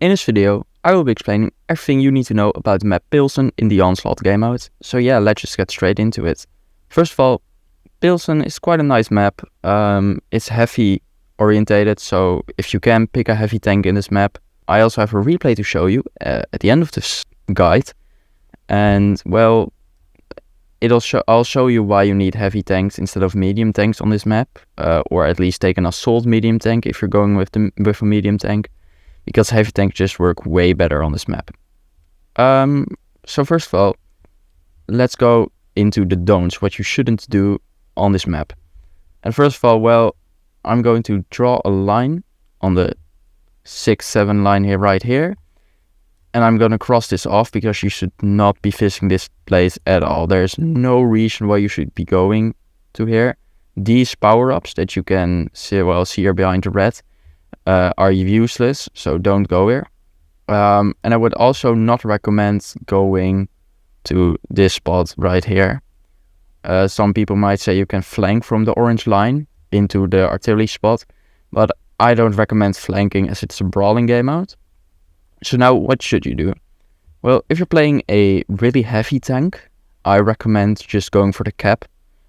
In this video, I will be explaining everything you need to know about the map Pilsen in the Onslaught game mode. So yeah, let's just get straight into it. First of all, Pilsen is quite a nice map. It's heavy orientated, so if you can pick a heavy tank in this map. I also have a replay to show you at the end of this guide. And well, I'll show you why you need heavy tanks instead of medium tanks on this map, or at least take an assault medium tank if you're going with a medium tank, because heavy tanks just work way better on this map. So first of all, let's go into the don'ts, what you shouldn't do on this map. And first of all, well, I'm going to draw a line on the 6-7 line here, right here. And I'm going to cross this off because you should not be visiting this place at all. There's no reason why you should be going to here. These power-ups that you can see here behind the red are useless, so don't go here. And I would also not recommend going to this spot right here. Some people might say you can flank from the orange line into the artillery spot, but I don't recommend flanking as it's a brawling game mode. So now what should you do? Well, if you're playing a really heavy tank, I recommend just going for the cap.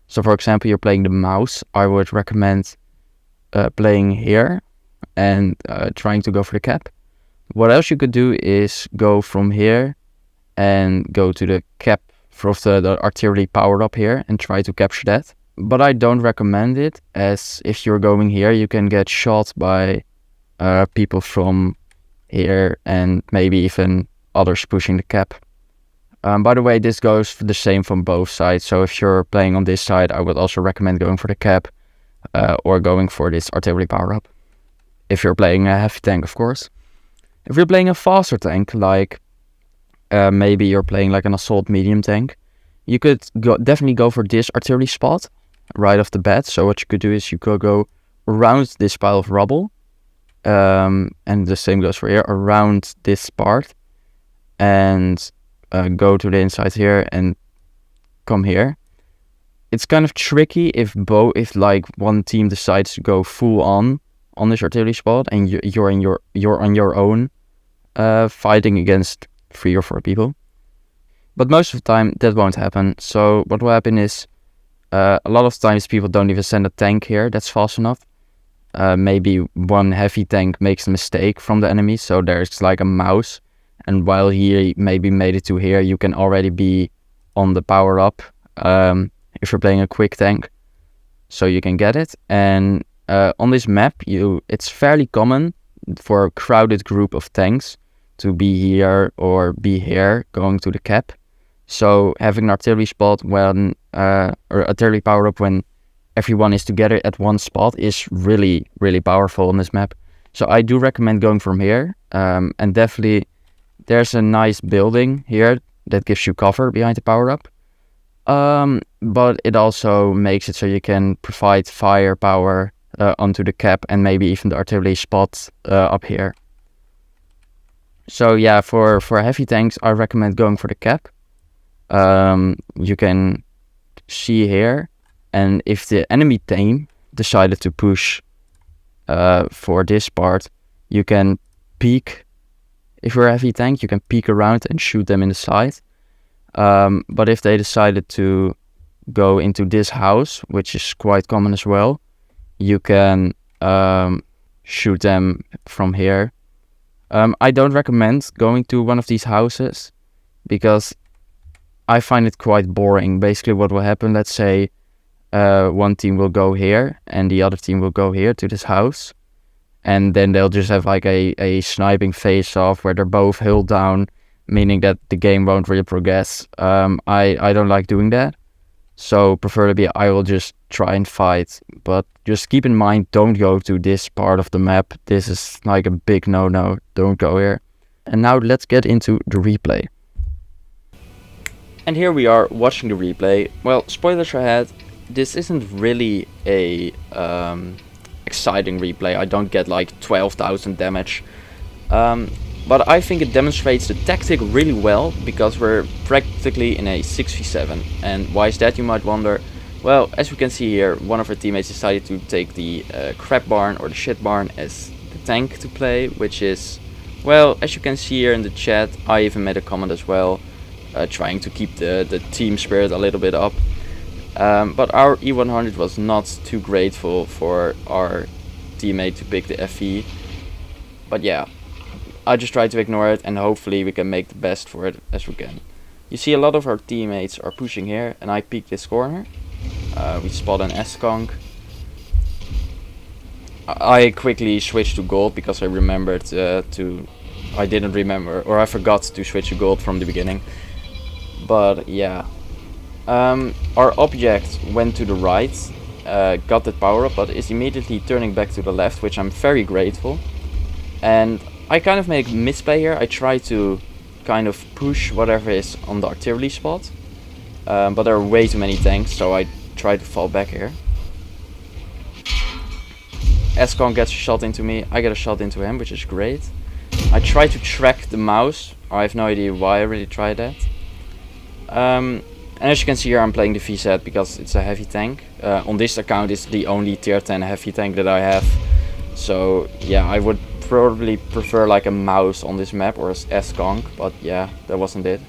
So for example, you're playing the mouse, I would recommend playing here and trying to go for the cap. What else you could do is go from here and go to the cap for the artillery power up here and try to capture that. But I don't recommend it, as if you're going here, you can get shot by people from here and maybe even others pushing the cap. By the way, this goes the same from both sides. So if you're playing on this side, I would also recommend going for the cap or going for this artillery power up. If you're playing a heavy tank, of course. If you're playing a faster tank, like maybe you're playing like an assault medium tank, you could definitely go for this artillery spot right off the bat. So what you could do is you could go around this pile of rubble. And the same goes for here, around this part, and go to the inside here and come here. It's kind of tricky if like one team decides to go full on this artillery spot and you're on your own, fighting against 3 or 4 people. But most of the time that won't happen. So what will happen is a lot of times people don't even send a tank here that's fast enough. Maybe one heavy tank makes a mistake from the enemy, so there's like a mouse, and while he maybe made it to here, you can already be on the power up if you're playing a quick tank, so you can get it. And on this map, it's fairly common for a crowded group of tanks to be here or be here going to the cap. So having an artillery spot or artillery power up when everyone is together at one spot is really, really powerful on this map. So I do recommend going from here. And definitely there's a nice building here that gives you cover behind the power up. But it also makes it so you can provide firepower onto the cap and maybe even the artillery spot up here. So yeah, for heavy tanks, I recommend going for the cap. You can see here. And if the enemy team decided to push for this part, you can peek. If you're a heavy tank, you can peek around and shoot them in the side. But if they decided to go into this house, which is quite common as well, you can shoot them from here. I don't recommend going to one of these houses because I find it quite boring. Basically what will happen, let's say, one team will go here and the other team will go here to this house, and then they'll just have like a sniping face off where they're both held down, meaning that the game won't really progress. I don't like doing that, so preferably I will just try and fight, but just keep in mind, don't go to this part of the map. This is like a big no, don't go here. And now let's get into the replay. And here we are watching the replay. Well, spoilers ahead, this isn't really a exciting replay. I don't get like 12,000 damage. But I think it demonstrates the tactic really well, because we're practically in a 6v7. And why is that, you might wonder? Well, as we can see here, one of our teammates decided to take the crap barn or the shit barn as the tank to play, which is Well, as you can see here in the chat, I even made a comment as well, trying to keep the team spirit a little bit up. But our E100 was not too grateful for our teammate to pick the FE. But yeah, I just tried to ignore it, and hopefully we can make the best for it as we can. You see a lot of our teammates are pushing here, and I peek this corner. We spot an S-Conk. I quickly switched to gold because I remembered I didn't remember, or I forgot to switch to gold from the beginning. But yeah, our object went to the right, got that power up, but is immediately turning back to the left, which I'm very grateful. And I kind of make a misplay here. I try to kind of push whatever is on the artillery spot, but there are way too many tanks, so I try to fall back here. S-Conk gets a shot into me, I get a shot into him, which is great. I try to track the mouse. I have no idea why I really tried that. And as you can see here, I'm playing the VZ because it's a heavy tank. On this account, it's the only tier 10 heavy tank that I have. So yeah, I would probably prefer like a mouse on this map, or S-Conk, but yeah, that wasn't it.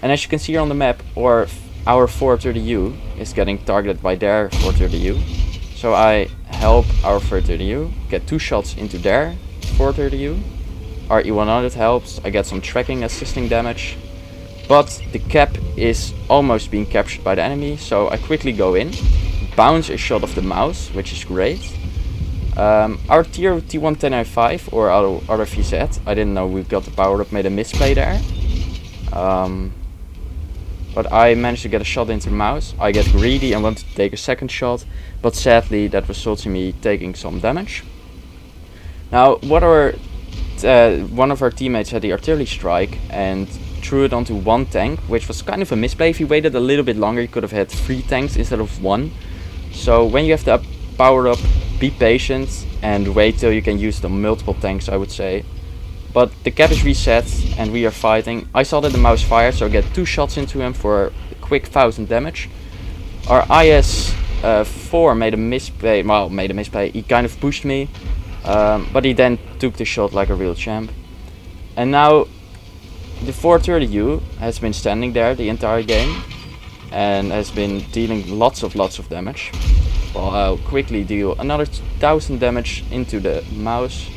And as you can see here on the map, our 430U is getting targeted by their 430U. So I help our 430U get 2 shots into their 430U. Our E100 helps, I get some tracking assisting damage. But the cap is almost being captured by the enemy, so I quickly go in, bounce a shot of the mouse, which is great. Our tier T110i5, or our other VZ, I didn't know we got the power up, made a misplay there. But I managed to get a shot into the mouse. I get greedy and wanted to take a second shot, but sadly that results in me taking some damage. Now, one of our teammates had the artillery strike and threw it onto one tank, which was kind of a misplay. If he waited a little bit longer, he could have had 3 tanks instead of 1. So when you have the power up, be patient and wait till you can use the multiple tanks, I would say. But the cap is reset and we are fighting. I saw that the mouse fired, so I get 2 shots into him for a quick 1000 damage. Our IS-4 made a misplay. He kind of pushed me, but he then took the shot like a real champ. And now the 430U has been standing there the entire game and has been dealing lots of damage. Well, I'll quickly deal another 1000 damage into the mouse.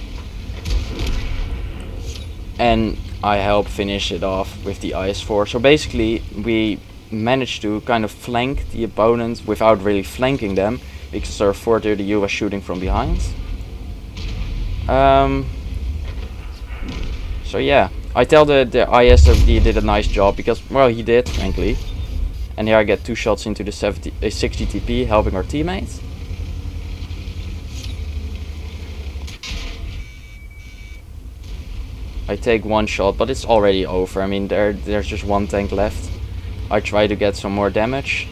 And I help finish it off with the IS-4. So basically we managed to kind of flank the opponent without really flanking them, because our 430U was shooting from behind. So yeah, I tell the IS that he did a nice job, because, well, he did, frankly. And here I get 2 shots into the 60 TP, helping our teammates. I take 1 shot, but it's already over. I mean, there's just 1 tank left. I try to get some more damage.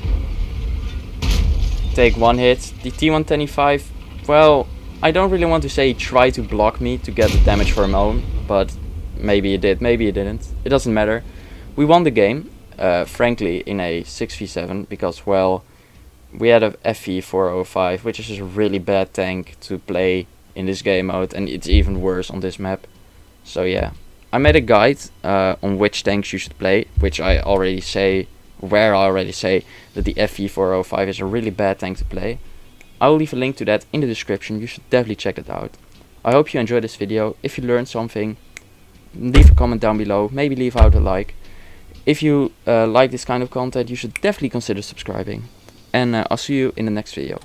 Take 1 hit. The T110i5, well, I don't really want to say he tried to block me to get the damage for him own, but maybe he did, maybe he didn't. It doesn't matter. We won the game, frankly, in a 6v7, because, well, we had a FE405, which is a really bad tank to play in this game mode, and it's even worse on this map. So yeah, I made a guide on which tanks you should play, which I already say that the FE405 is a really bad tank to play. I will leave a link to that in the description. You should definitely check it out. I hope you enjoyed this video. If you learned something, leave a comment down below, maybe leave out a like. If you like this kind of content, you should definitely consider subscribing. And I'll see you in the next video.